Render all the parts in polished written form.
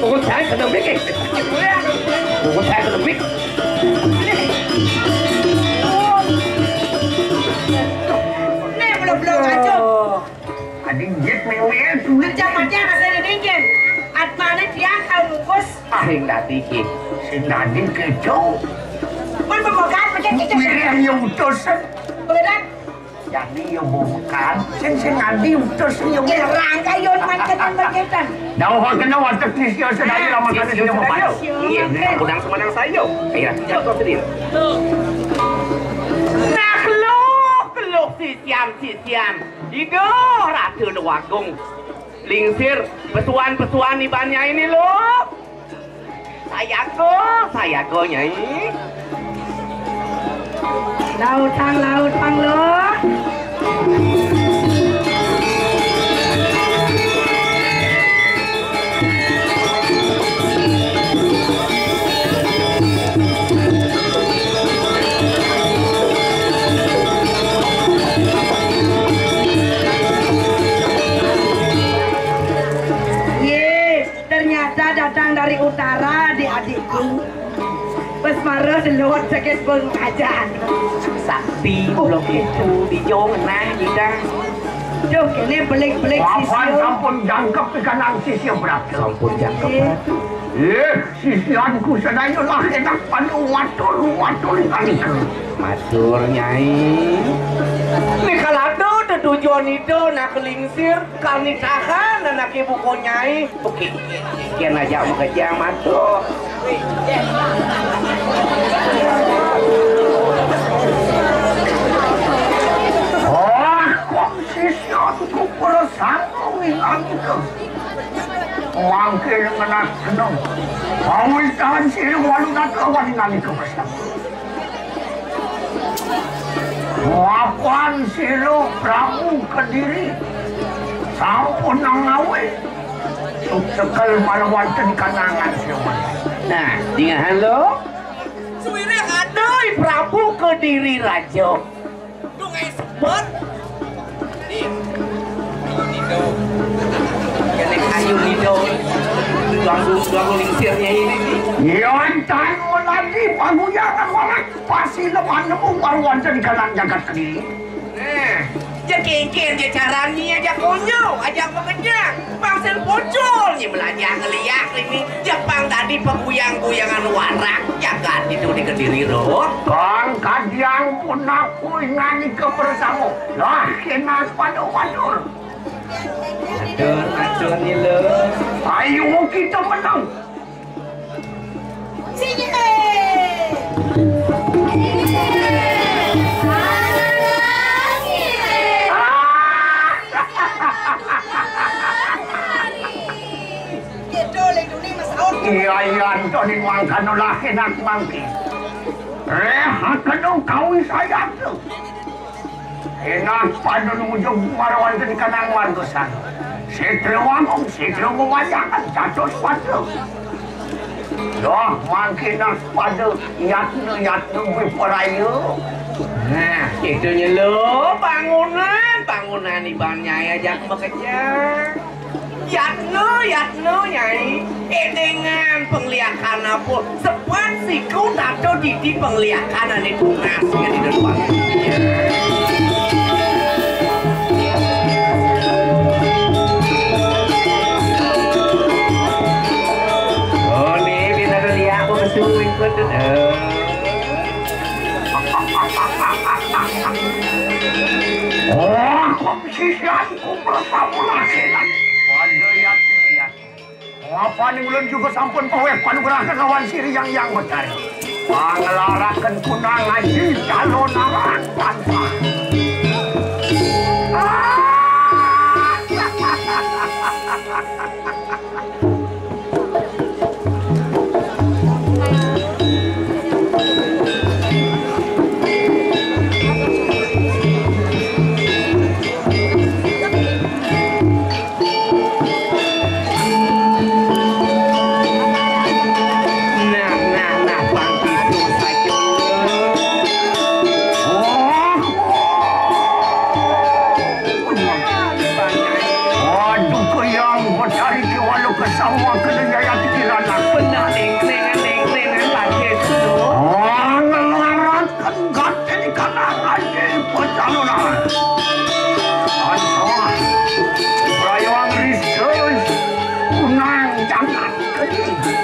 Pukul saya ke debik. Pukul saya ke debik. Nih belum kacau. Adik jet mewek sulit. Jamatnya kasih dingin. Atmane dia kalau bungkus. Sing dadi ki. Sing dadi kecau. Pun pemogan macam itu. Mirip yang utus. Berat. Jadi yang bukan. Sing adi utus yang. Rangka yon mancetan mancetan. Dah orang kena watak Sisya sedaya lama kali sudah membantu. Iya, udang semenang saya. Ayo, jatuh sendiri. Nah, keluk Sisyam. Ido ratu Wagung. Lingsir pesuan ibannya ini loh. Saya go nyai. Lautang loh. Datang dari utara adik-adikku. Pas marah deluat sakit pengajaan. Sakti blok itu di jauh nah kita. Jauh kene belik-belik Sisya. Sampun jangkep ikan Sisya berapa? Sampun jangkep. Sisyanku sedaya lah enak pada watur kali ke. Matur nyai. Ini kalau tujuan itu nak kelingsir kanikahan anak ibu ko nyai. Oke, kian aja mau kerja matur. Oh, kok Sisyanku perasaan lagi ke? Wangkil menak senang. Awis tahan Sisya Walu nak kawan lagi ke bersama. Wapan silo Prabu Kediri sampun nangawe sekal malawanten kanangan siapa. Nah, dingahan lo suwire kadoi Prabu Kediri Raja dungai sebut nido kene kayu nido duang lingsirnya ini yontan meladi paguyangan walak pasti leman nemu paruan jadi kalang jagat Kediri. Ya kengken dia caranya aja konyol, aja bekerja bangsa bocornya belajar ngeliat ini Jepang tadi peguyang-guyangan warak jagat itu di Kediri roh kang kadiang pun aku ingani ke bersama lah kena wadur adur nih lo ayo kita menang sini iya Antoni mangkan laki nak mangki rehat kedong kawi saya tuh enak pada ujung marawan ke kanang margosan setro memanjakan jatuh sepatu doh mangki nak pada yatnu biperayu nah itunya lo bangunan ibannya aja bekerja Yatno nyai dengan penglihakan apa sepat siku tato didi penglihakan itu ngasih di depan oh nih bisa lihat aku kesuwin kudu oh kok sisyanku bersama laki-laki apa nih ulun juga sampun paweh panugrah kawan siri yang betar. Pangelarakan kunang ngaji calonarang bangsa. kesawa kedaya pikiran benar neng lagi itu ngelarakan gati di kanan aja pencalonan ansor rayuan riset unang jangan kedih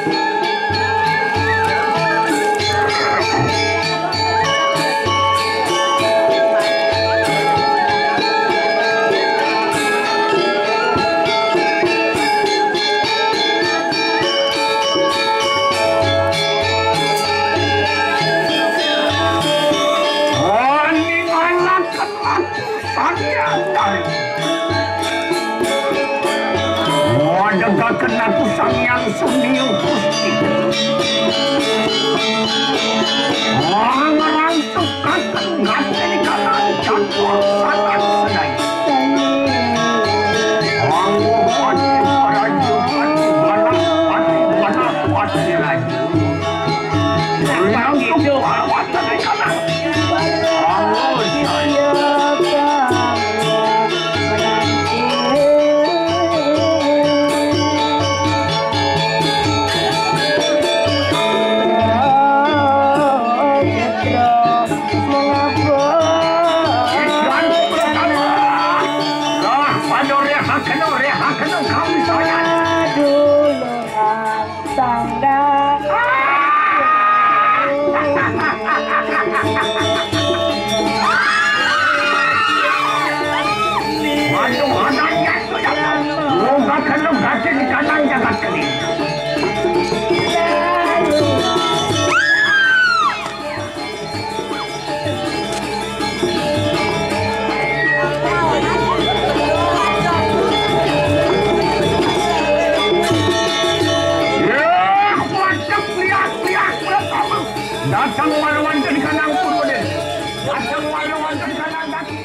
kena kusang yang suniu kusti orang suka kengat ini kanan jatuh sangat sedai orang pati paraju pati lagi yang itu awatan di kanan datang warwan jadi kanang pun model datang warwan jadi kanang kaki